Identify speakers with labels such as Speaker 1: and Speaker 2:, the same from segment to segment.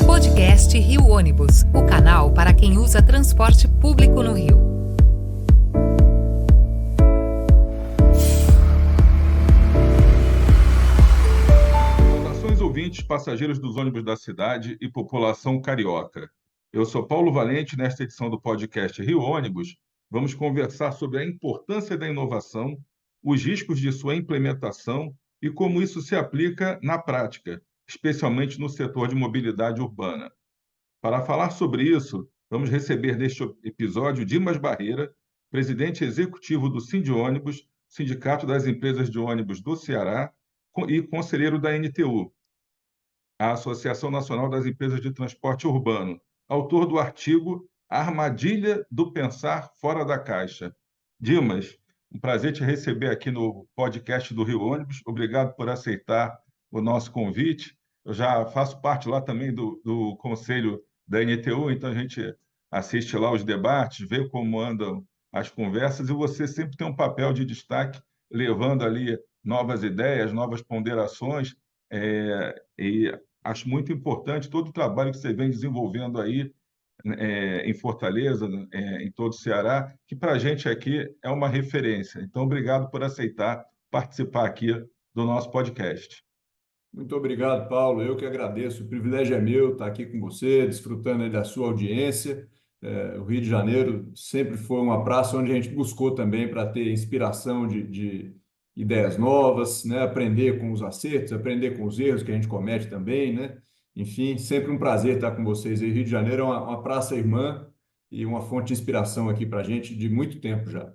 Speaker 1: Podcast Rio Ônibus, o canal para quem usa transporte público no Rio.
Speaker 2: Saudações ouvintes, passageiros dos ônibus da cidade e população carioca. Eu sou Paulo Valente. Nesta edição do podcast Rio Ônibus, vamos conversar sobre a importância da inovação, os riscos de sua implementação e como isso se aplica na prática, especialmente no setor de mobilidade urbana. Para falar sobre isso, vamos receber neste episódio Dimas Barreira, presidente executivo do Sindônibus, Sindicato das Empresas de Ônibus do Ceará, e conselheiro da NTU, a Associação Nacional das Empresas de Transporte Urbano, autor do artigo A Armadilha do Pensar Fora da Caixa. Dimas, um prazer te receber aqui no podcast do Rio Ônibus. Obrigado por aceitar o nosso convite. Eu já faço parte lá também do conselho da NTU, então a gente assiste lá os debates, vê como andam as conversas, e você sempre tem um papel de destaque, levando ali novas ideias, novas ponderações, e acho muito importante todo o trabalho que você vem desenvolvendo aí em Fortaleza, em todo o Ceará, que para a gente aqui é uma referência. Então, obrigado por aceitar participar aqui do nosso podcast.
Speaker 3: Muito obrigado, Paulo. Eu que agradeço. O privilégio é meu estar aqui com você, desfrutando aí da sua audiência. O Rio de Janeiro sempre foi uma praça onde a gente buscou também para ter inspiração de ideias novas, né? Aprender com os acertos, aprender com os erros que a gente comete também, né? Enfim, sempre um prazer estar com vocês aí. Rio de Janeiro é uma praça irmã e uma fonte de inspiração aqui para a gente de muito tempo já.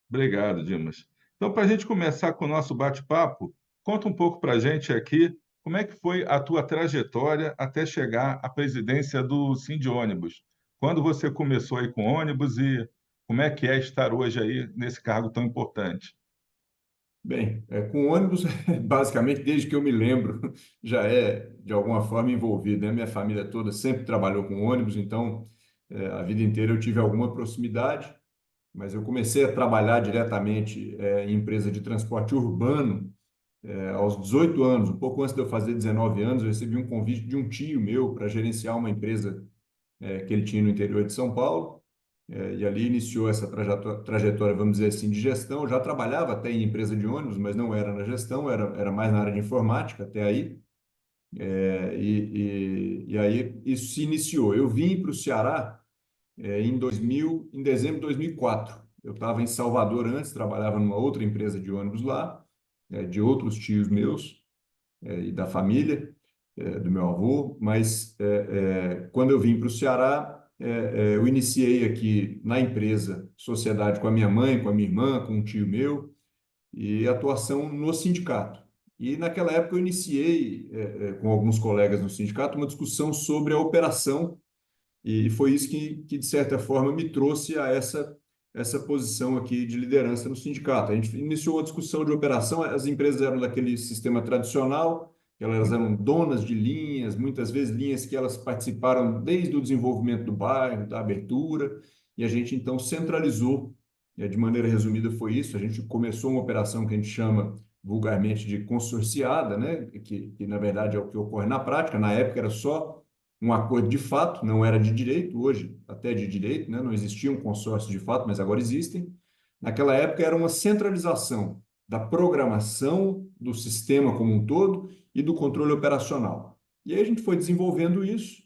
Speaker 2: Obrigado, Dimas. Então, para a gente começar com o nosso bate-papo, conta um pouco para a gente aqui como é que foi a tua trajetória até chegar à presidência do Sindônibus. Quando você começou aí com ônibus e como é que é estar hoje aí nesse cargo tão importante?
Speaker 3: Bem, com ônibus, basicamente, desde que eu me lembro, já é de alguma forma envolvido, né? Minha família toda sempre trabalhou com ônibus, então a vida inteira eu tive alguma proximidade, mas eu comecei a trabalhar diretamente em empresa de transporte urbano aos 18 anos, um pouco antes de eu fazer 19 anos, eu recebi um convite de um tio meu para gerenciar uma empresa que ele tinha no interior de São Paulo. E ali iniciou essa trajetória, vamos dizer assim, de gestão. Eu já trabalhava até em empresa de ônibus, mas não era na gestão, era mais na área de informática até aí. E aí isso se iniciou. Eu vim para o Ceará em dezembro de 2004. Eu estava em Salvador antes, trabalhava numa outra empresa de ônibus lá, de outros tios meus e da família do meu avô, mas quando eu vim para o Ceará, eu iniciei aqui na empresa, sociedade com a minha mãe, com a minha irmã, com um tio meu, e atuação no sindicato. E naquela época eu iniciei, com alguns colegas no sindicato, uma discussão sobre a operação, e foi isso que de certa forma, me trouxe a essa posição aqui de liderança no sindicato. A gente iniciou a discussão de operação, as empresas eram daquele sistema tradicional, elas eram donas de linhas, muitas vezes linhas que elas participaram desde o desenvolvimento do bairro, da abertura, e a gente então centralizou, de maneira resumida foi isso, a gente começou uma operação que a gente chama vulgarmente de consorciada, né? que na verdade é o que ocorre na prática, na época era só um acordo de fato, não era de direito, hoje até de direito, né? Não existia um consórcio de fato, mas agora existem. Naquela época era uma centralização da programação do sistema como um todo e do controle operacional. E aí a gente foi desenvolvendo isso,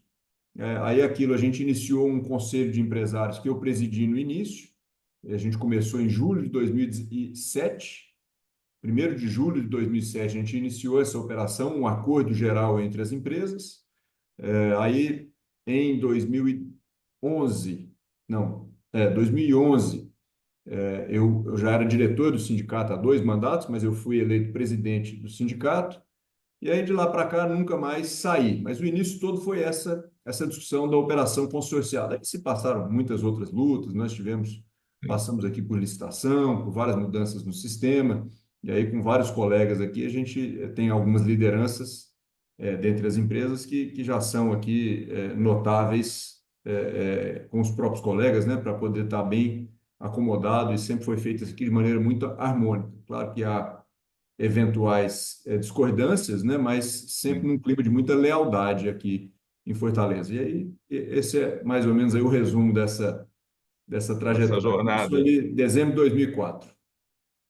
Speaker 3: aí aquilo a gente iniciou um conselho de empresários que eu presidi no início, a gente começou em julho de 2007, 1º de julho de 2007 a gente iniciou essa operação, um acordo geral entre as empresas. Aí, em 2011, não, 2011, eu já era diretor do sindicato há 2 mandatos, mas eu fui eleito presidente do sindicato, e aí de lá para cá nunca mais saí. Mas o início todo foi essa discussão da operação consorciada. Aí se passaram muitas outras lutas, passamos aqui por licitação, por várias mudanças no sistema, e aí com vários colegas aqui a gente tem algumas lideranças dentre as empresas que já são aqui notáveis com os próprios colegas, né, para poder estar bem acomodado, e sempre foi feito isso aqui de maneira muito harmônica. Claro que há eventuais discordâncias, né, mas sempre num clima de muita lealdade aqui em Fortaleza. E aí, esse é mais ou menos aí o resumo dessa
Speaker 2: Essa
Speaker 3: trajetória. Começou
Speaker 2: jornada.
Speaker 3: ali em dezembro de 2004,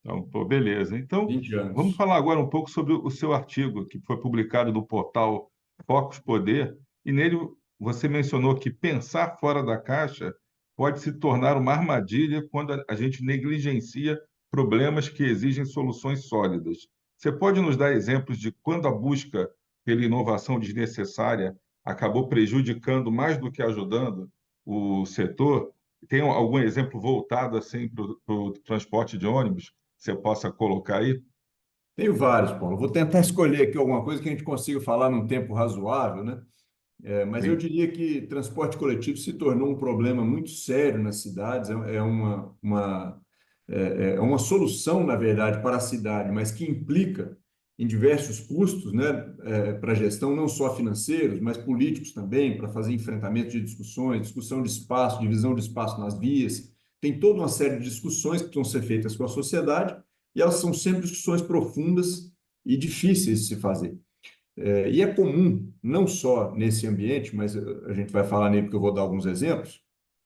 Speaker 2: Então, pô, beleza. Então,
Speaker 3: 20
Speaker 2: vamos
Speaker 3: anos.
Speaker 2: falar agora um pouco sobre o seu artigo, que foi publicado no portal Focus Poder, e nele você mencionou que pensar fora da caixa pode se tornar uma armadilha quando a gente negligencia problemas que exigem soluções sólidas. Você pode nos dar exemplos de quando a busca pela inovação desnecessária acabou prejudicando mais do que ajudando o setor? Tem algum exemplo voltado assim para o transporte de ônibus? Você possa colocar aí?
Speaker 3: Tenho vários, Paulo. Vou tentar escolher aqui alguma coisa que a gente consiga falar num tempo razoável, né? Mas eu
Speaker 2: Sim,
Speaker 3: diria que transporte coletivo se tornou um problema muito sério nas cidades. É uma solução, na verdade, para a cidade, mas que implica em diversos custos, né? Para a gestão, não só financeiros, mas políticos também, para fazer enfrentamento de discussões, discussão de espaço, divisão de espaço nas vias. Tem toda uma série de discussões que precisam ser feitas com a sociedade e elas são sempre discussões profundas e difíceis de se fazer. E é comum, não só nesse ambiente, mas a gente vai falar nele porque eu vou dar alguns exemplos,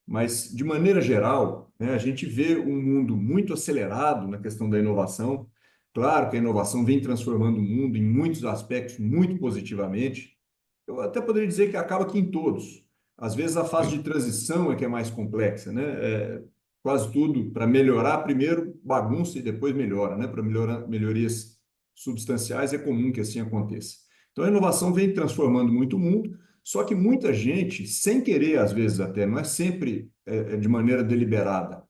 Speaker 3: mas de maneira geral, né, a gente vê um mundo muito acelerado na questão da inovação. Claro que a inovação vem transformando o mundo em muitos aspectos muito positivamente. Eu até poderia dizer que acaba que em todos. Às vezes a fase
Speaker 2: sim,
Speaker 3: de transição é que é mais complexa, né? Quase tudo para melhorar, primeiro bagunça e depois melhora, né? Para melhorias substanciais é comum que assim aconteça. Então a inovação vem transformando muito o mundo, só que muita gente, sem querer às vezes até, não é sempre de maneira deliberada,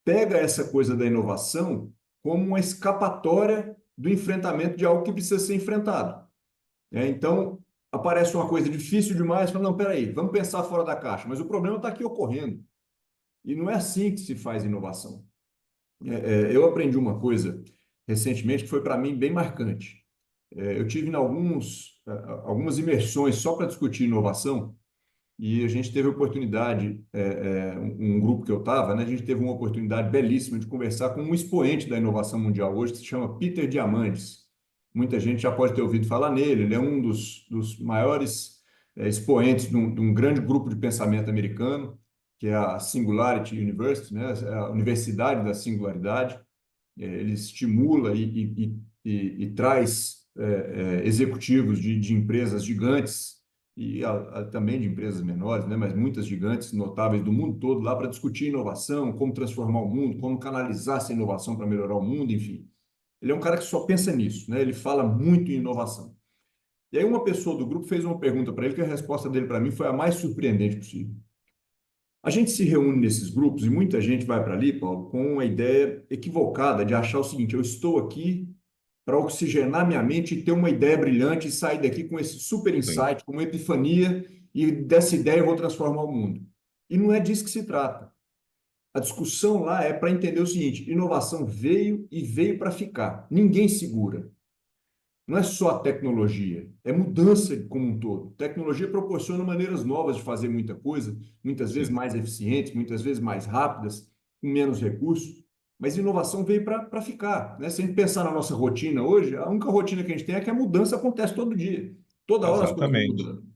Speaker 3: pega essa coisa da inovação como uma escapatória do enfrentamento de algo que precisa ser enfrentado. Então, aparece uma coisa difícil demais, fala, não, peraí, vamos pensar fora da caixa, mas o problema está aqui ocorrendo. E não é assim que se faz inovação. Eu aprendi uma coisa recentemente que foi para mim bem marcante. Eu tive em algumas imersões só para discutir inovação e a gente teve a oportunidade, um grupo que eu estava, né, a gente teve uma oportunidade belíssima de conversar com um expoente da inovação mundial hoje, que se chama Peter Diamandis. Muita gente já pode ter ouvido falar nele, ele é um dos maiores expoentes de um grande grupo de pensamento americano, que é a Singularity University, né, a Universidade da Singularidade. Ele estimula e traz executivos de empresas gigantes e também de empresas menores, né, mas muitas gigantes notáveis do mundo todo lá para discutir inovação, como transformar o mundo, como canalizar essa inovação para melhorar o mundo, enfim. Ele é um cara que só pensa nisso, né? Ele fala muito em inovação. E aí uma pessoa do grupo fez uma pergunta para ele que a resposta dele para mim foi a mais surpreendente possível. A gente se reúne nesses grupos e muita gente vai para ali, Paulo, com uma ideia equivocada de achar o seguinte: eu estou aqui para oxigenar minha mente e ter uma ideia brilhante e sair daqui com esse super
Speaker 2: sim.
Speaker 3: insight, com uma epifania, e dessa ideia eu vou transformar o mundo. E não é disso que se trata. A discussão lá é para entender o seguinte: inovação veio e veio para ficar. Ninguém segura. Não é só a tecnologia, é mudança como um todo. Tecnologia proporciona maneiras novas de fazer muita coisa, muitas vezes
Speaker 2: Sim.
Speaker 3: mais eficientes, muitas vezes mais rápidas, com menos recursos, mas inovação veio para ficar, né? Se a gente pensar na nossa rotina hoje, a única rotina que a gente tem é que a mudança acontece todo dia. Toda hora as coisas estão
Speaker 2: Exatamente.
Speaker 3: mudando.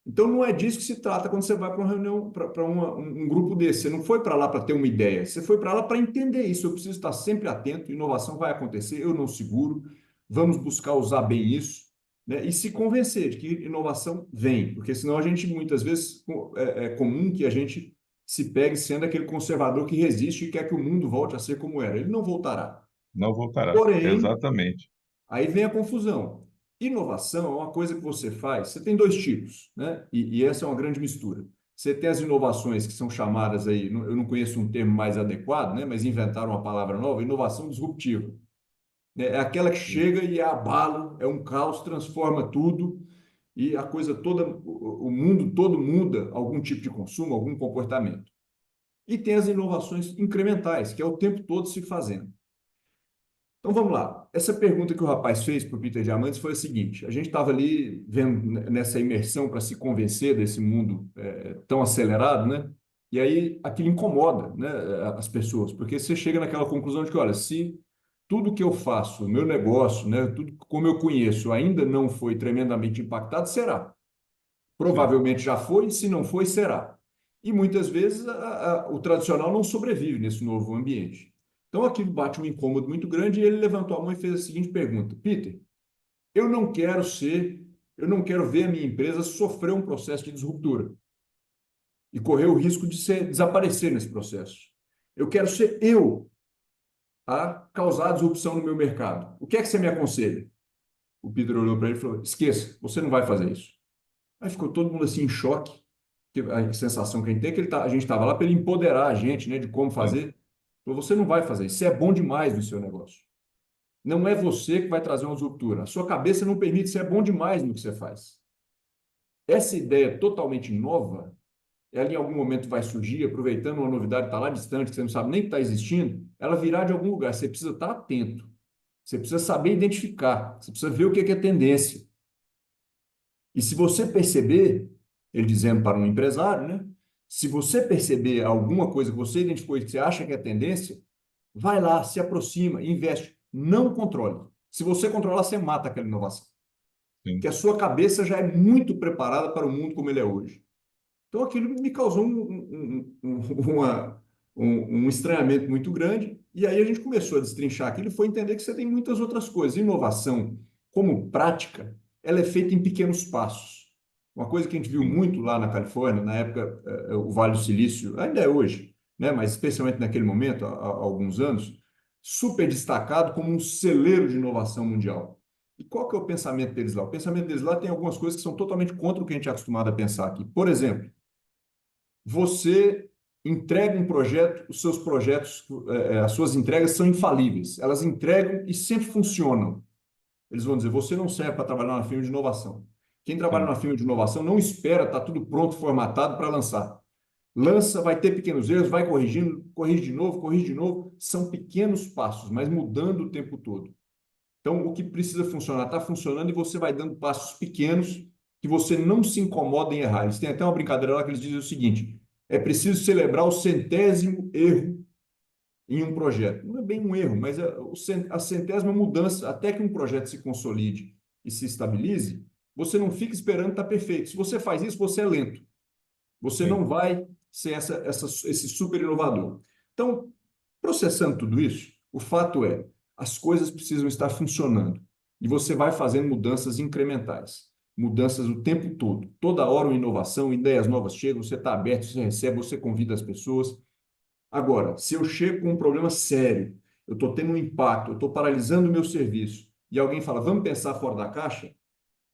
Speaker 3: Então não é disso que se trata quando você vai para uma reunião, para um grupo desse. Você não foi para lá para ter uma ideia, você foi para lá para entender isso. Eu preciso estar sempre atento, inovação vai acontecer, eu não seguro, vamos buscar usar bem isso, né? E se convencer de que inovação vem, porque senão a gente muitas vezes é comum que a gente se pegue sendo aquele conservador que resiste e quer que o mundo volte a ser como era. Ele não voltará.
Speaker 2: Não voltará.
Speaker 3: Porém,
Speaker 2: Exatamente.
Speaker 3: aí vem a confusão. Inovação é uma coisa que você faz. Você tem dois tipos, né? E essa é uma grande mistura. Você tem as inovações que são chamadas aí, eu não conheço um termo mais adequado, né? Mas inventaram uma palavra nova, inovação disruptiva. É aquela que
Speaker 2: Sim.
Speaker 3: chega e é abalo, é um caos, transforma tudo e a coisa toda, o mundo todo muda algum tipo de consumo, algum comportamento. E tem as inovações incrementais, que é o tempo todo se fazendo. Então vamos lá. Essa pergunta que o rapaz fez para o Peter Diamandis foi a seguinte: a gente estava ali vendo nessa imersão para se convencer desse mundo tão acelerado, né? E aí aquilo incomoda, né, as pessoas, porque você chega naquela conclusão de que, olha, se tudo que eu faço, o meu negócio, né, tudo como eu conheço, ainda não foi tremendamente impactado, será.
Speaker 2: Sim,
Speaker 3: Provavelmente já foi, se não foi, será. E muitas vezes o tradicional não sobrevive nesse novo ambiente. Então aquilo bate um incômodo muito grande e ele levantou a mão e fez a seguinte pergunta: Peter, eu não quero ser, eu não quero ver a minha empresa sofrer um processo de disruptura e correr o risco de desaparecer nesse processo. Eu quero ser eu a causar a disrupção no meu mercado. O que é que você me aconselha? O Peter olhou para ele e falou: esqueça, você não vai fazer isso. Aí ficou todo mundo assim em choque. A sensação que a gente tem é que a gente estava lá para ele empoderar a gente, né, de como
Speaker 2: sim,
Speaker 3: fazer. Falou, você não vai fazer isso. Você é bom demais no seu negócio. Não é você que vai trazer uma disruptura. A sua cabeça não permite, você é bom demais no que você faz. Essa ideia totalmente nova, ela em algum momento vai surgir, aproveitando uma novidade que está lá distante, que você não sabe nem que está existindo, ela virá de algum lugar. Você precisa estar atento. Você precisa saber identificar. Você precisa ver o que é tendência. E se você perceber, ele dizendo para um empresário, né? Se você perceber alguma coisa que você identificou e que você acha que é tendência, vai lá, se aproxima, investe. Não controle. Se você controlar, você mata aquela inovação.
Speaker 2: sim.
Speaker 3: Que a sua cabeça já é muito preparada para o mundo como ele é hoje. Então, aquilo me causou um estranhamento muito grande. E aí a gente começou a destrinchar aquilo e foi entender que você tem muitas outras coisas. Inovação, como prática, ela é feita em pequenos passos. Uma coisa que a gente viu
Speaker 2: Sim.
Speaker 3: muito lá na Califórnia, na época, o Vale do Silício, ainda é hoje, né? Mas especialmente naquele momento, há alguns anos, super destacado como um celeiro de inovação mundial. E qual que é o pensamento deles lá? O pensamento deles lá tem algumas coisas que são totalmente contra o que a gente é acostumado a pensar aqui. Por exemplo, você entrega um projeto, os seus projetos, as suas entregas são infalíveis. Elas entregam e sempre funcionam. Eles vão dizer, você não serve para trabalhar na firma de inovação. Quem trabalha
Speaker 2: Sim.
Speaker 3: na firma de inovação não espera estar tudo pronto, formatado para lançar. Lança, vai ter pequenos erros, vai corrigindo, corrige de novo, corrige de novo. São pequenos passos, mas mudando o tempo todo. Então, o que precisa funcionar está funcionando e você vai dando passos pequenos que você não se incomoda em errar. Eles têm até uma brincadeira lá que eles dizem o seguinte: é preciso celebrar o centésimo erro em um projeto. Não é bem um erro, mas a centésima mudança, até que um projeto se consolide e se estabilize, você não fica esperando estar perfeito. Se você faz isso, você é lento. Você
Speaker 2: Sim.
Speaker 3: não vai ser esse super inovador. Então, processando tudo isso, o fato é, as coisas precisam estar funcionando. E você vai fazendo mudanças incrementais. Mudanças o tempo todo. Toda hora uma inovação, ideias novas chegam, você está aberto, você recebe, você convida as pessoas. Agora, se eu chego com um problema sério, eu estou tendo um impacto, eu estou paralisando o meu serviço, e alguém fala, vamos pensar fora da caixa,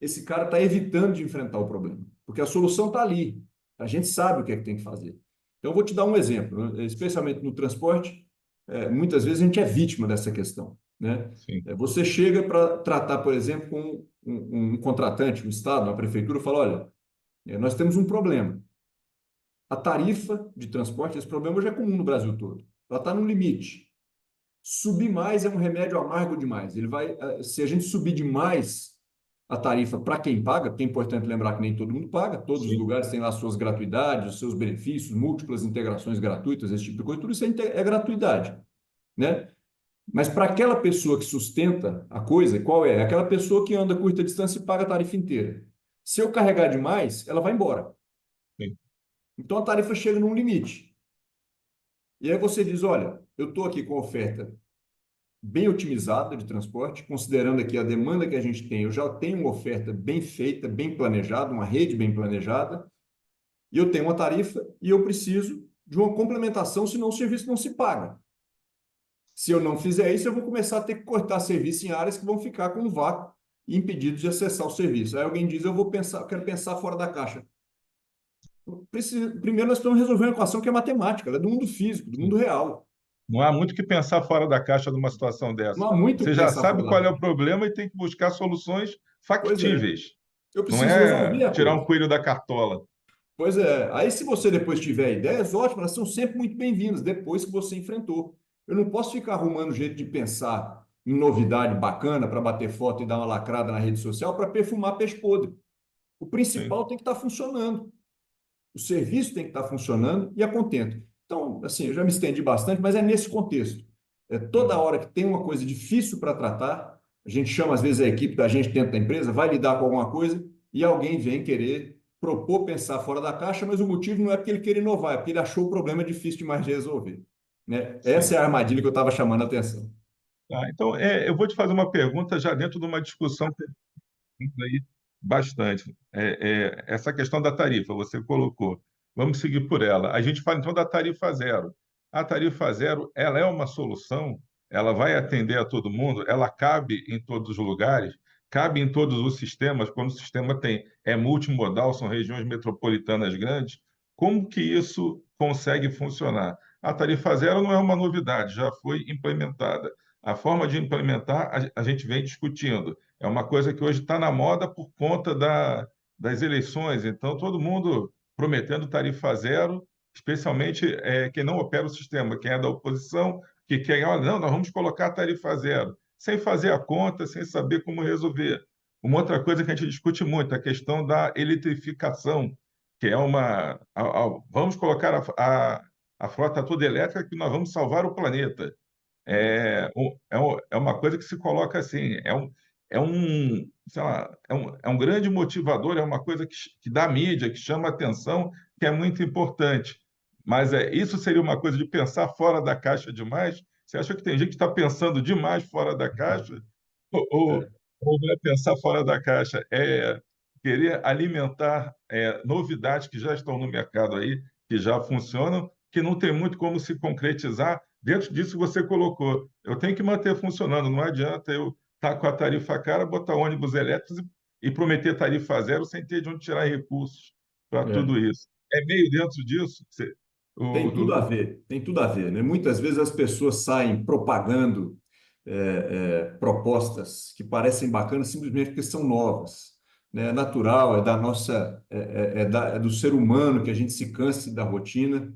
Speaker 3: esse cara está evitando de enfrentar o problema, porque a solução está ali. A gente sabe o que é que tem que fazer. Então, eu vou te dar um exemplo, né? Especialmente no transporte, muitas vezes a gente é vítima dessa questão, né?
Speaker 2: Sim.
Speaker 3: Você chega para tratar, por exemplo, com um contratante, um Estado, uma prefeitura, fala, olha, nós temos um problema. A tarifa de transporte, esse problema já é comum no Brasil todo. Ela está no limite. Subir mais é um remédio amargo demais. Ele vai, se a gente subir demais a tarifa para quem paga, porque é importante lembrar que nem todo mundo paga, todos os
Speaker 2: Sim.
Speaker 3: lugares têm lá suas gratuidades, os seus benefícios, múltiplas integrações gratuitas, esse tipo de coisa, tudo isso é gratuidade, né? Mas para aquela pessoa que sustenta a coisa, qual é? Aquela pessoa que anda curta distância e paga a tarifa inteira. Se eu carregar demais, ela vai embora.
Speaker 2: Sim.
Speaker 3: Então a tarifa chega num limite. E aí você diz, olha, eu estou aqui com a oferta bem otimizada de transporte, considerando aqui a demanda que a gente tem, eu já tenho uma oferta bem feita, bem planejada, uma rede bem planejada, e eu tenho uma tarifa e eu preciso de uma complementação, senão o serviço não se paga. Se eu não fizer isso, eu vou começar a ter que cortar serviço em áreas que vão ficar com um vácuo e impedidos de acessar o serviço. Aí alguém diz, eu quero pensar fora da caixa. Primeiro, nós estamos resolvendo uma equação que é matemática, ela é do mundo físico, do mundo real.
Speaker 2: Não há muito que pensar fora da caixa numa situação
Speaker 3: Não
Speaker 2: dessa.
Speaker 3: há muito o
Speaker 2: Você
Speaker 3: que
Speaker 2: já
Speaker 3: pensar fora
Speaker 2: sabe
Speaker 3: da
Speaker 2: qual é
Speaker 3: caixa.
Speaker 2: o problema e tem que buscar soluções
Speaker 3: Pois é,
Speaker 2: factíveis.
Speaker 3: eu
Speaker 2: Não
Speaker 3: preciso resolver
Speaker 2: é
Speaker 3: a
Speaker 2: tirar um
Speaker 3: coisa.
Speaker 2: coelho da cartola.
Speaker 3: Pois é. Aí, se você depois tiver ideias, ótimo, elas são sempre muito bem-vindas, depois que você enfrentou. Eu não posso ficar arrumando jeito de pensar em novidade bacana para bater foto e dar uma lacrada na rede social para perfumar peixe podre. O
Speaker 2: Sim.
Speaker 3: principal tem que estar funcionando. O serviço tem que estar funcionando e a contento. Então, assim, eu já me estendi bastante, mas é nesse contexto. Toda hora que tem uma coisa difícil para tratar, a gente chama às vezes a equipe da gente dentro da empresa, vai lidar com alguma coisa e alguém vem querer propor pensar fora da caixa, mas o motivo não é porque ele quer inovar, é porque ele achou o problema difícil demais de resolver, né? Essa
Speaker 2: Sim.
Speaker 3: é a armadilha que eu estava chamando a atenção.
Speaker 2: Tá, então, eu vou te fazer uma pergunta já dentro de uma discussão que temos aí bastante. Essa questão da tarifa, você colocou. Vamos seguir por ela. A gente fala então da tarifa zero. A tarifa zero, ela é uma solução, ela vai atender a todo mundo, ela cabe em todos os lugares, cabe em todos os sistemas, quando o sistema é multimodal, são regiões metropolitanas grandes. Como que isso consegue funcionar? A tarifa zero não é uma novidade, já foi implementada. A forma de implementar, a gente vem discutindo. É uma coisa que hoje está na moda por conta das eleições. Então, todo mundo prometendo tarifa zero, especialmente quem não opera o sistema, quem é da oposição, que quer, olha, não, nós vamos colocar a tarifa zero, sem fazer a conta, sem saber como resolver. Uma outra coisa que a gente discute muito, a questão da eletrificação, que é vamos colocar a frota toda elétrica que nós vamos salvar o planeta. É uma coisa que se coloca assim, sei lá, é um grande motivador, é uma coisa que dá mídia, que chama atenção, que é muito importante. Mas isso seria uma coisa de pensar fora da caixa demais? Você acha que tem gente que está pensando demais fora da caixa? Ou, ou,
Speaker 3: É,
Speaker 2: ou não é pensar fora da caixa? É querer alimentar novidades que já estão no mercado aí, que já funcionam, que não tem muito como se concretizar dentro disso que você colocou. Eu tenho que manter funcionando, não adianta eu estar com a tarifa cara, botar ônibus elétricos e prometer tarifa zero sem ter de onde tirar recursos para
Speaker 3: é.
Speaker 2: tudo isso. É meio dentro disso?
Speaker 3: Tem tudo a
Speaker 2: O-
Speaker 3: ver, tem tudo a ver, né? Muitas vezes as pessoas saem propagando propostas que parecem bacanas simplesmente porque são novas, né? É natural, é da nossa, é do ser humano que a gente se canse da rotina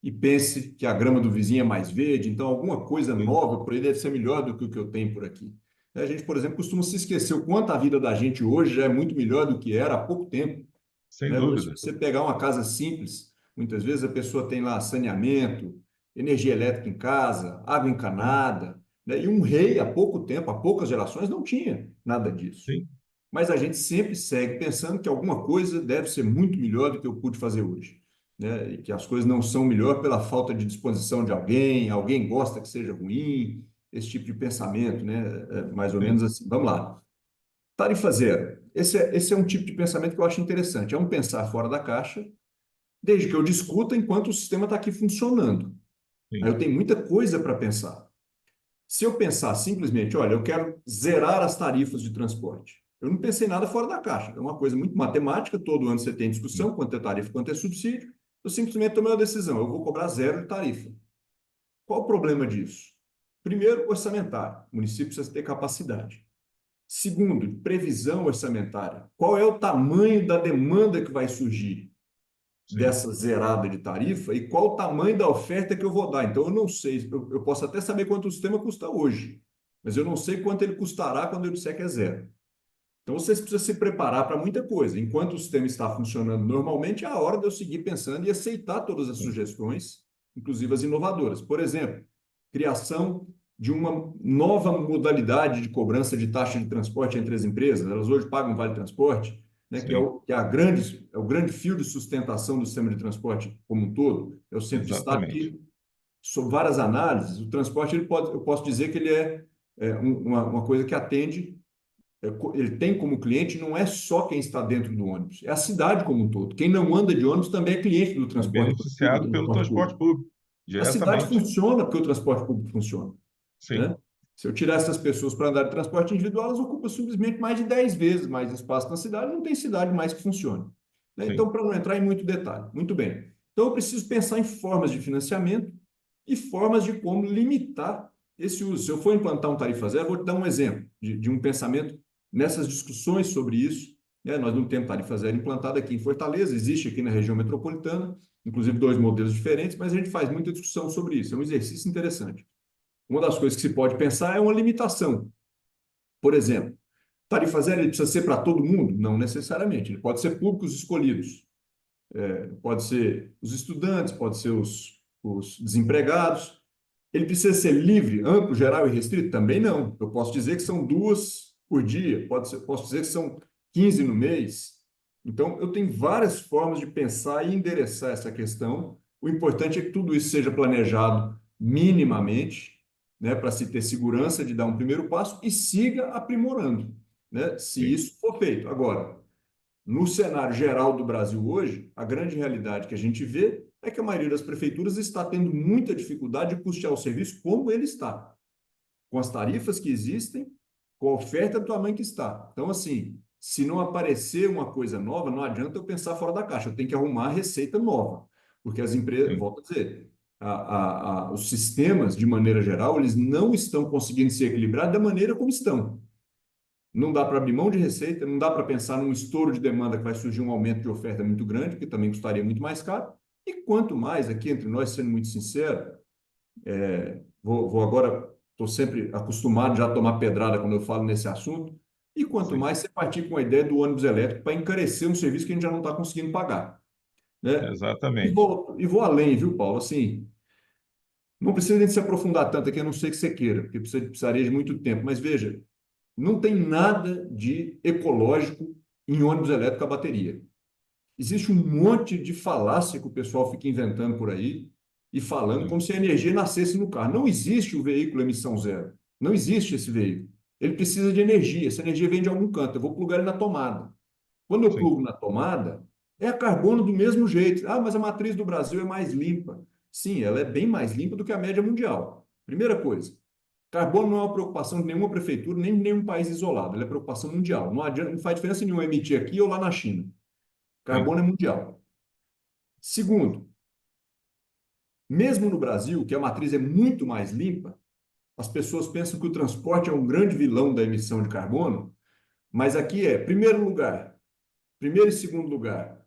Speaker 3: e pense que a grama do vizinho é mais verde, então alguma coisa
Speaker 2: Sim,
Speaker 3: nova por aí deve ser melhor do que o que eu tenho por aqui. A gente, por exemplo, costuma se esquecer o quanto a vida da gente hoje já é muito melhor do que era há pouco tempo,
Speaker 2: sem
Speaker 3: né? Hoje, se
Speaker 2: dúvida.
Speaker 3: você pegar uma casa simples, muitas vezes a pessoa tem lá saneamento, energia elétrica em casa, água
Speaker 2: Sim,
Speaker 3: encanada, né? E um rei, há pouco tempo, há poucas gerações, não tinha nada disso.
Speaker 2: sim,
Speaker 3: Mas a gente sempre segue pensando que alguma coisa deve ser muito melhor do que eu pude fazer hoje, né? E que as coisas não são melhor pela falta de disposição de alguém, alguém gosta que seja ruim, esse tipo de pensamento, né? Mais ou menos
Speaker 2: sim,
Speaker 3: assim. Vamos lá. Tarifa zero. Esse é um tipo de pensamento que eu acho interessante. É um pensar fora da caixa, desde que eu discuta enquanto o sistema está aqui funcionando. Aí
Speaker 2: sim,
Speaker 3: eu tenho muita coisa para pensar. Se eu pensar simplesmente, olha, eu quero zerar as tarifas de transporte, eu não pensei nada fora da caixa. É uma coisa muito matemática, todo ano você tem
Speaker 2: sim,
Speaker 3: discussão, quanto é tarifa, quanto é subsídio. Eu simplesmente tomei uma decisão, eu vou cobrar zero de tarifa. Qual o problema disso? Primeiro, orçamentário. O município precisa ter capacidade. Segundo, previsão orçamentária. Qual é o tamanho da demanda que vai surgir
Speaker 2: sim.
Speaker 3: dessa zerada de tarifa e qual o tamanho da oferta que eu vou dar? Então, eu não sei, eu posso até saber quanto o sistema custa hoje, mas eu não sei quanto ele custará quando eu disser que é zero. Então, vocês precisam se preparar para muita coisa. Enquanto o sistema está funcionando normalmente, é a hora de eu seguir pensando e aceitar todas as
Speaker 2: Sim.
Speaker 3: sugestões, inclusive as inovadoras. Por exemplo, criação de uma nova modalidade de cobrança de taxa de transporte entre as empresas. Elas hoje pagam vale transporte, né,
Speaker 2: Sim,
Speaker 3: é o grande fio de sustentação do sistema de transporte como um todo, é o centro de Estado
Speaker 2: exatamente.
Speaker 3: que, sob várias análises, o transporte eu posso dizer que ele uma coisa que atende ele tem como cliente não é só quem está dentro do ônibus, é a cidade como um todo. Quem não anda de ônibus também é cliente do
Speaker 2: É
Speaker 3: transporte coletivo, do
Speaker 2: beneficiado pelo
Speaker 3: transporte
Speaker 2: transporte
Speaker 3: público.
Speaker 2: público,
Speaker 3: A cidade
Speaker 2: diretamente.
Speaker 3: funciona porque o transporte público funciona,
Speaker 2: Sim,
Speaker 3: né? Se eu tirar essas pessoas para andar de transporte individual, elas ocupam simplesmente mais de 10 vezes mais espaço na cidade, não tem cidade mais que funcione, né?
Speaker 2: sim,
Speaker 3: Então, para não entrar em muito detalhe, muito bem. Então, eu preciso pensar em formas de financiamento e formas de como limitar esse uso. Se eu for implantar um tarifa zero, vou te dar um exemplo de um pensamento nessas discussões sobre isso, né? Nós não temos tarifa zero implantada aqui em Fortaleza, existe aqui na região metropolitana, inclusive dois modelos diferentes, mas a gente faz muita discussão sobre isso. É um exercício interessante. Uma das coisas que se pode pensar é uma limitação. Por exemplo, tarifa zero ele precisa ser para todo mundo? Não necessariamente. Ele pode ser públicos escolhidos. Pode ser os estudantes, pode ser os desempregados. Ele precisa ser livre, amplo, geral e restrito? Também não. Eu posso dizer que são 2 por dia, posso dizer que são 15 no mês. Então, eu tenho várias formas de pensar e endereçar essa questão. O importante é que tudo isso seja planejado minimamente, né, para se ter segurança de dar um primeiro passo e siga aprimorando, né, se
Speaker 2: Sim,
Speaker 3: isso for feito. Agora, no cenário geral do Brasil hoje, a grande realidade que a gente vê é que a maioria das prefeituras está tendo muita dificuldade de custear o serviço como ele está, com as tarifas que existem, com a oferta do tamanho que está. Então, assim, se não aparecer uma coisa nova, não adianta eu pensar fora da caixa, eu tenho que arrumar receita nova, porque as empresas,
Speaker 2: sim,
Speaker 3: volto a dizer, os sistemas, de maneira geral, eles não estão conseguindo se equilibrar da maneira como estão. Não dá para abrir mão de receita, não dá para pensar num estouro de demanda que vai surgir um aumento de oferta muito grande, que também custaria muito mais caro. E quanto mais, aqui entre nós, sendo muito sincero, vou agora, estou sempre acostumado já a tomar pedrada quando eu falo nesse assunto, e quanto
Speaker 2: sim,
Speaker 3: mais você partir com a ideia do ônibus elétrico para encarecer um serviço que a gente já não está conseguindo pagar, né?
Speaker 2: exatamente.
Speaker 3: E vou além, viu, Paulo? Assim, não precisa a gente se aprofundar tanto aqui, a não ser que você queira, porque precisaria de muito tempo, mas veja, não tem nada de ecológico em ônibus elétrico a bateria. Existe um monte de falácia que o pessoal fica inventando por aí e falando
Speaker 2: Sim,
Speaker 3: como se a energia nascesse no carro. Não existe o veículo emissão zero. Não existe esse veículo. Ele precisa de energia. Essa energia vem de algum canto. Eu vou plugar ele na tomada. Quando eu
Speaker 2: sim,
Speaker 3: plugo na tomada, é a carbono do mesmo jeito. Ah, mas a matriz do Brasil é mais limpa. Sim, ela é bem mais limpa do que a média mundial. Primeira coisa. Carbono não é uma preocupação de nenhuma prefeitura, nem de nenhum país isolado. Ela é preocupação mundial. Não adianta, não faz diferença nenhuma emitir aqui ou lá na China.
Speaker 2: sim,
Speaker 3: Carbono é mundial. Segundo, mesmo no Brasil, que a matriz é muito mais limpa, as pessoas pensam que o transporte é um grande vilão da emissão de carbono, mas aqui é, primeiro lugar, primeiro e segundo lugar,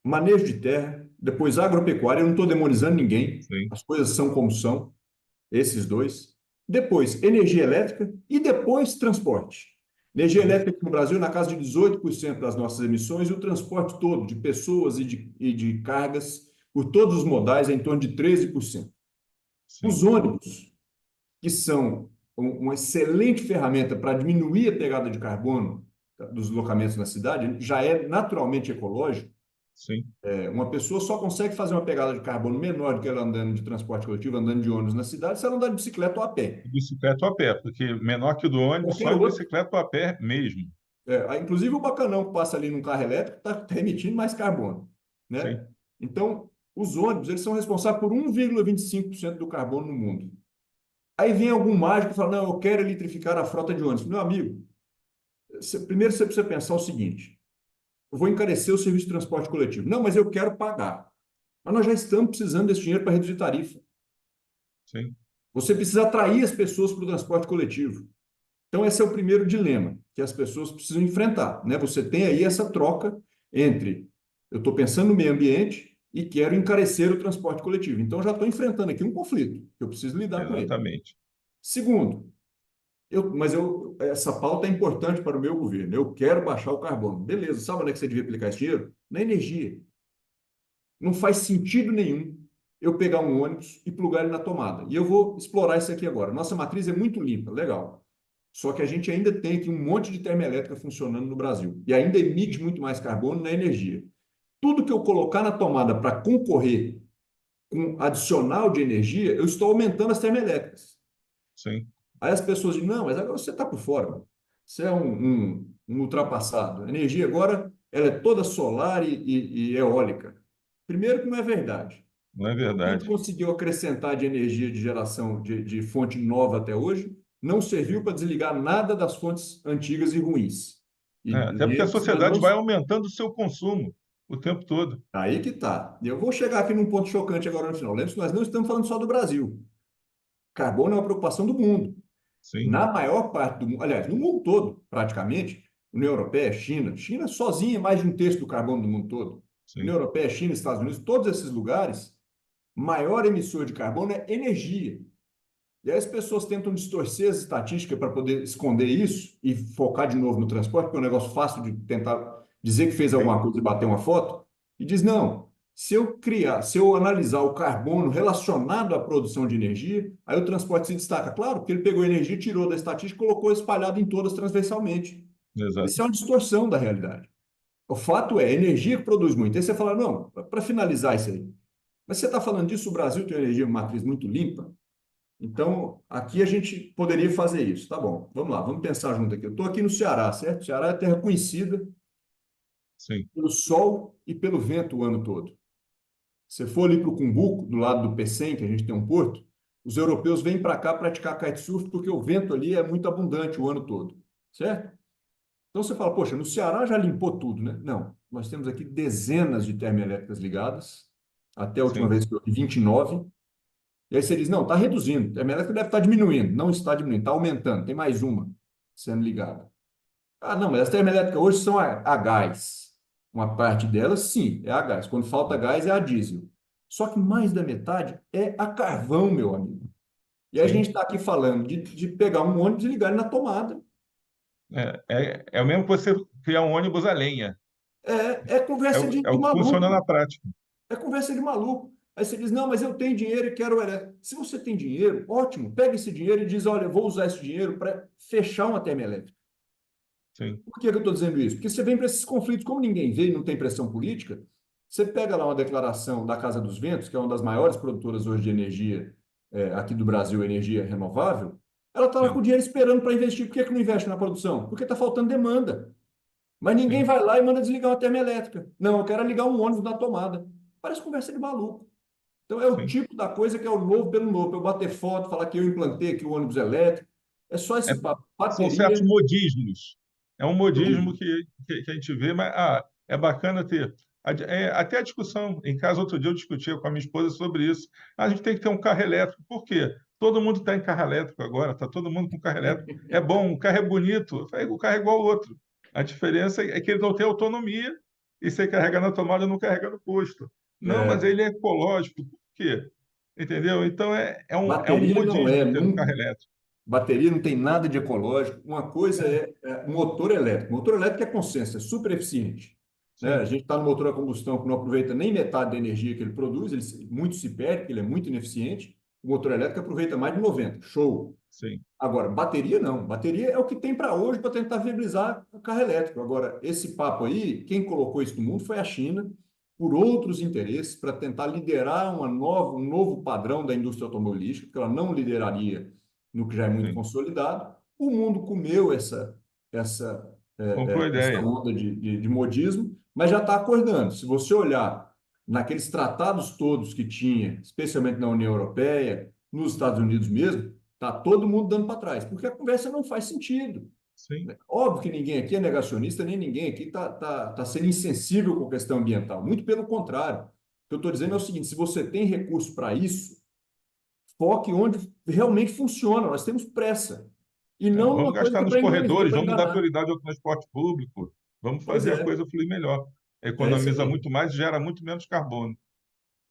Speaker 3: manejo de terra, depois agropecuária, eu não estou demonizando ninguém,
Speaker 2: sim,
Speaker 3: as coisas são como são, esses dois. Depois, energia elétrica e depois transporte. Energia
Speaker 2: sim.
Speaker 3: elétrica aqui no Brasil, na casa de 18% das nossas emissões, e o transporte todo, de pessoas e de cargas, por todos os modais, é em torno de 13%. Os
Speaker 2: Sim,
Speaker 3: ônibus, que são uma excelente ferramenta para diminuir a pegada de carbono dos deslocamentos na cidade, já é naturalmente ecológico.
Speaker 2: sim.
Speaker 3: Uma pessoa só consegue fazer uma pegada de carbono menor do que ela andando de transporte coletivo, andando de ônibus na cidade, se ela andar de bicicleta ou a pé.
Speaker 2: De bicicleta ou a pé, porque menor que o do ônibus,
Speaker 3: Qualquer
Speaker 2: só de
Speaker 3: outro.
Speaker 2: bicicleta ou a pé mesmo.
Speaker 3: Inclusive o bacanão que passa ali num carro elétrico está emitindo mais carbono, né?
Speaker 2: Sim,
Speaker 3: Então, os ônibus eles são responsáveis por 1,25% do carbono no mundo. Aí vem algum mágico e fala, não, eu quero eletrificar a frota de ônibus. Meu amigo, primeiro você precisa pensar o seguinte, eu vou encarecer o serviço de transporte coletivo. Não, mas eu quero pagar. Mas nós já estamos precisando desse dinheiro para reduzir tarifa.
Speaker 2: sim,
Speaker 3: Você precisa atrair as pessoas para o transporte coletivo. Então, esse é o primeiro dilema que as pessoas precisam enfrentar, né? Você tem aí essa troca entre eu estou pensando no meio ambiente e quero encarecer o transporte coletivo. Então, já estou enfrentando aqui um conflito, que eu preciso lidar com ele.
Speaker 2: exatamente.
Speaker 3: Segundo, essa pauta é importante para o meu governo. Eu quero baixar o carbono. Beleza, sabe onde é que você devia aplicar esse dinheiro? Na energia. Não faz sentido nenhum eu pegar um ônibus e plugar ele na tomada. E eu vou explorar isso aqui agora. Nossa matriz é muito limpa, legal. Só que a gente ainda tem aqui um monte de termoelétrica funcionando no Brasil e ainda emite
Speaker 2: Sim,
Speaker 3: muito mais carbono na energia. Tudo que eu colocar na tomada para concorrer com adicional de energia, eu estou aumentando as termoelétricas.
Speaker 2: sim,
Speaker 3: Aí as pessoas dizem, não, mas agora você está por fora. Mano. Você é um ultrapassado. A energia agora ela é toda solar e eólica. Primeiro que não é verdade.
Speaker 2: não é
Speaker 3: O que a gente
Speaker 2: verdade.
Speaker 3: conseguiu acrescentar de energia de geração de fonte nova até hoje não serviu para desligar nada das fontes antigas e ruins.
Speaker 2: É, até porque a
Speaker 3: E os
Speaker 2: sociedade vai
Speaker 3: cidadãos,
Speaker 2: aumentando o seu consumo o tempo todo.
Speaker 3: aí que está. Eu vou chegar aqui num ponto chocante agora no final. Lembre-se que nós não estamos falando só do Brasil. Carbono é uma preocupação do mundo.
Speaker 2: Sim,
Speaker 3: Na maior parte do mundo, aliás, no mundo todo, praticamente, União Europeia, China. China sozinha é mais de um terço do carbono do mundo todo. União
Speaker 2: sim,
Speaker 3: Europeia, China, Estados Unidos, todos esses lugares, maior emissor de carbono é energia. E aí as pessoas tentam distorcer as estatísticas para poder esconder isso e focar de novo no transporte, porque é um negócio fácil de tentar dizer que fez
Speaker 2: sim,
Speaker 3: alguma coisa e bater uma foto, e diz não. Se eu analisar o carbono relacionado à produção de energia, aí o transporte se destaca, claro, porque ele pegou energia, tirou da estatística e colocou espalhado em todas transversalmente.
Speaker 2: Exato.
Speaker 3: Isso é uma distorção da realidade. O fato é, energia que produz muito. Aí você fala, não, para finalizar isso aí, mas você está falando disso, o Brasil tem uma energia matriz muito limpa, então aqui a gente poderia fazer isso. Tá bom, vamos lá, vamos pensar junto aqui. Eu estou aqui no Ceará, certo? O Ceará é terra conhecida
Speaker 2: Sim,
Speaker 3: pelo sol e pelo vento o ano todo. Se for ali para o Cumbuco, do lado do Pecém, que a gente tem um porto, os europeus vêm para cá praticar kitesurf porque o vento ali é muito abundante o ano todo, certo? Então você fala, poxa, no Ceará já limpou tudo, né? Não, nós temos aqui dezenas de termoelétricas ligadas, até a última
Speaker 2: sim,
Speaker 3: vez que eu vi 29. E aí você diz, não, está reduzindo, a termoelétrica deve estar diminuindo. Não está diminuindo, está aumentando, tem mais uma sendo ligada. Ah, não, mas as termoelétricas hoje são a gás. Uma parte delas, sim, é a gás. Quando falta gás, é a diesel. Só que mais da metade é a carvão, meu amigo. E aí a gente
Speaker 2: sim.
Speaker 3: está aqui falando de pegar um ônibus e ligar ele na tomada.
Speaker 2: É o mesmo que você criar um ônibus a lenha.
Speaker 3: É conversa
Speaker 2: É
Speaker 3: de
Speaker 2: o que funciona na
Speaker 3: maluco.
Speaker 2: prática.
Speaker 3: É conversa de maluco. Aí você diz, não, mas eu tenho dinheiro e quero o elétrico. Se você tem dinheiro, ótimo, pega esse dinheiro e diz, olha, eu vou usar esse dinheiro para fechar uma termoelétrica.
Speaker 2: Sim,
Speaker 3: Por que eu estou dizendo isso? Porque você vem para esses conflitos, como ninguém vê e não tem pressão política, você pega lá uma declaração da Casa dos Ventos, que é uma das maiores produtoras hoje de energia aqui do Brasil, energia renovável, ela está lá com
Speaker 2: sim,
Speaker 3: o dinheiro esperando para investir. Por que não investe na produção? Porque está faltando demanda. Mas ninguém
Speaker 2: sim.
Speaker 3: vai lá e manda desligar uma termoelétrica. Não, eu quero ligar um ônibus na tomada. Parece conversa de maluco. Então é o
Speaker 2: Sim.
Speaker 3: tipo da coisa que é o novo pelo novo. Eu bater foto, falar que eu implantei aqui o ônibus elétrico. É só
Speaker 2: É,
Speaker 3: esse papo.
Speaker 2: são certos
Speaker 3: Bateria,
Speaker 2: modismos. É um modismo
Speaker 3: tudo.
Speaker 2: que a gente vê, mas é bacana ter. Até a discussão. Em casa, outro dia, eu discutia com a minha esposa sobre isso. A gente tem que ter um carro elétrico. Por quê? Todo mundo está em carro elétrico agora, está todo mundo com carro elétrico. É bom, o carro é bonito. Eu falei, o carro é igual ao outro. A diferença é que ele não tem autonomia e você carrega na tomada e não carrega no posto. Não, mas
Speaker 3: É,
Speaker 2: ele é ecológico. Por quê? Entendeu? Então, é um
Speaker 3: bateria não é,
Speaker 2: modismo ter um carro
Speaker 3: nunca.
Speaker 2: elétrico.
Speaker 3: Bateria não tem nada de ecológico. Uma coisa é motor elétrico. Motor elétrico é consciência, é super eficiente. Né? A
Speaker 2: Sim,
Speaker 3: gente está no motor a combustão que não aproveita nem metade da energia que ele produz, muito se perde, porque ele é muito ineficiente. O motor elétrico aproveita mais de 90. Show.
Speaker 2: sim.
Speaker 3: Agora, bateria não. Bateria é o que tem para hoje para tentar viabilizar o carro elétrico. Agora, esse papo aí, quem colocou isso no mundo foi a China, por outros interesses, para tentar liderar um novo padrão da indústria automobilística, porque ela não lideraria no que já é muito
Speaker 2: Sim.
Speaker 3: consolidado. O mundo comeu essa,
Speaker 2: Comprou a
Speaker 3: essa
Speaker 2: ideia.
Speaker 3: onda de modismo, mas já está acordando. Se você olhar naqueles tratados todos que tinha, especialmente na União Europeia, nos Estados Unidos mesmo, tá todo mundo dando para trás, porque a conversa não faz sentido.
Speaker 2: Sim.
Speaker 3: Óbvio que ninguém aqui é negacionista, nem ninguém aqui está sendo insensível com a questão ambiental. Muito pelo contrário. O que eu estou dizendo é o seguinte: se você tem recurso para isso, foque onde realmente funciona. Nós temos pressa. E
Speaker 2: Não,
Speaker 3: não
Speaker 2: vamos
Speaker 3: numa coisa que
Speaker 2: gastar
Speaker 3: é
Speaker 2: nos
Speaker 3: para endurecer,
Speaker 2: corredores,
Speaker 3: para
Speaker 2: vamos dar
Speaker 3: enganar.
Speaker 2: prioridade ao transporte público, vamos
Speaker 3: Pois
Speaker 2: fazer a
Speaker 3: é,
Speaker 2: coisa fluir melhor.
Speaker 3: é isso
Speaker 2: Economiza
Speaker 3: aí.
Speaker 2: muito mais e gera muito menos carbono.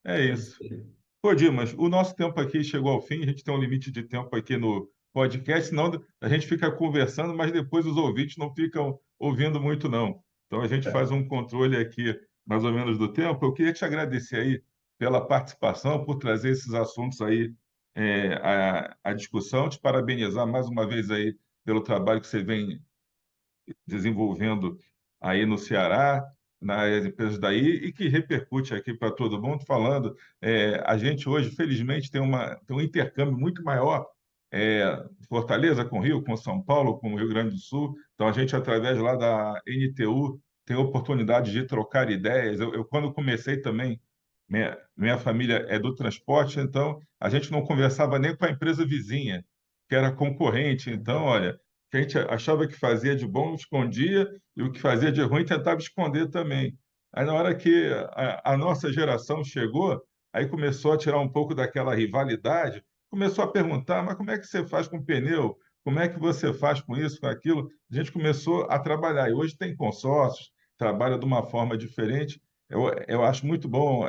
Speaker 2: É
Speaker 3: É isso
Speaker 2: isso.
Speaker 3: aí.
Speaker 2: Pô, Dimas, o nosso tempo aqui chegou ao fim, a gente tem um limite de tempo aqui no podcast, senão a gente fica conversando, mas depois os ouvintes não ficam ouvindo muito, não. Então a gente faz um controle aqui, mais ou menos, do tempo. Eu queria te agradecer aí pela participação, por trazer esses assuntos aí à discussão, te parabenizar mais uma vez aí pelo trabalho que você vem desenvolvendo aí no Ceará, nas empresas daí, e que repercute aqui para todo mundo, falando, a gente hoje, felizmente, tem um intercâmbio muito maior, Fortaleza com Rio, com São Paulo, com o Rio Grande do Sul, então a gente, através lá da NTU, tem oportunidade de trocar ideias. Quando comecei também, minha família é do transporte, então a gente não conversava nem com a empresa vizinha, que era concorrente. Então, olha, que a gente achava que fazia de bom, escondia, e o que fazia de ruim tentava esconder também. Aí, na hora que a nossa geração chegou, aí começou a tirar um pouco daquela rivalidade, começou a perguntar, mas como é que você faz com pneu? Como é que você faz com isso, com aquilo? A gente começou a trabalhar, e hoje tem consórcios, trabalha de uma forma diferente. Eu acho muito bom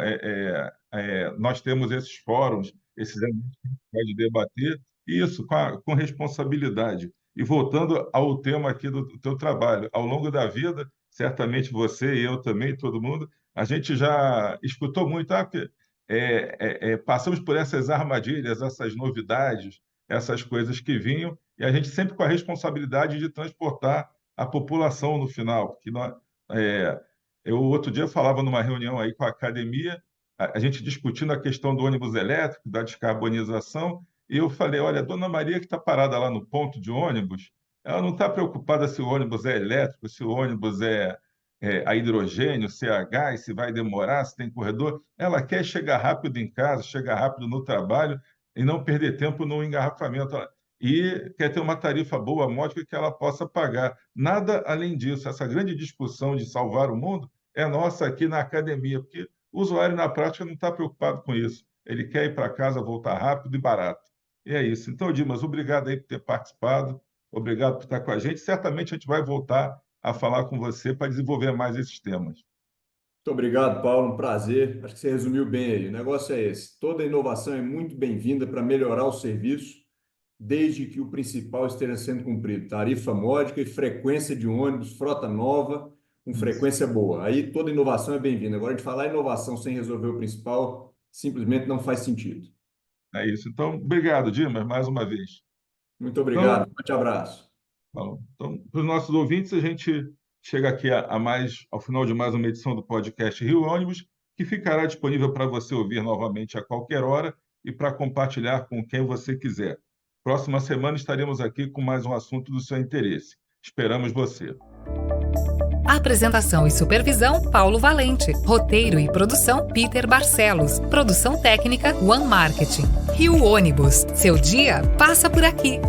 Speaker 2: nós temos esses fóruns, esses eventos que a gente pode debater, e isso com responsabilidade. E voltando ao tema aqui do teu trabalho, ao longo da vida, certamente você e eu também, todo mundo, a gente já escutou muito, porque passamos por essas armadilhas, essas novidades, essas coisas que vinham, e a gente sempre com a responsabilidade de transportar a população no final. Porque é, eu outro dia falava numa reunião aí com a academia, a gente discutindo a questão do ônibus elétrico, da descarbonização, e eu falei, olha, a dona Maria que está parada lá no ponto de ônibus, ela não está preocupada se o ônibus é elétrico, se o ônibus é a hidrogênio, se é a gás, se vai demorar, se tem corredor. Ela quer chegar rápido em casa, chegar rápido no trabalho e não perder tempo no engarrafamento. E quer ter uma tarifa boa, módica, que ela possa pagar. Nada além disso. Essa grande discussão de salvar o mundo é nossa aqui na academia, porque o usuário, na prática, não está preocupado com isso. Ele quer ir para casa, voltar rápido e barato. E é isso. Então, Dimas, obrigado aí por ter participado, obrigado por estar com a gente. Certamente a gente vai voltar a falar com você para desenvolver mais esses temas.
Speaker 3: Muito obrigado, Paulo. Um prazer. Acho que você resumiu bem aí. O negócio é esse. Toda inovação é muito bem-vinda para melhorar o serviço, desde que o principal esteja sendo cumprido. Tarifa módica e frequência de ônibus, frota nova, com frequência boa. Aí toda inovação é bem-vinda. Agora, de falar inovação sem resolver o principal, simplesmente não faz sentido.
Speaker 2: É isso. Então, obrigado, Dimas, mais uma vez.
Speaker 3: Muito obrigado. Forte abraço.
Speaker 2: Então, para os nossos ouvintes, a gente chega aqui ao final de mais uma edição do podcast Rio Ônibus, que ficará disponível para você ouvir novamente a qualquer hora e para compartilhar com quem você quiser. Próxima semana estaremos aqui com mais um assunto do seu interesse. Esperamos você.
Speaker 1: Apresentação e supervisão, Paulo Valente. Roteiro e produção, Peter Barcelos. Produção técnica, One Marketing. Rio Ônibus. Seu dia passa por aqui.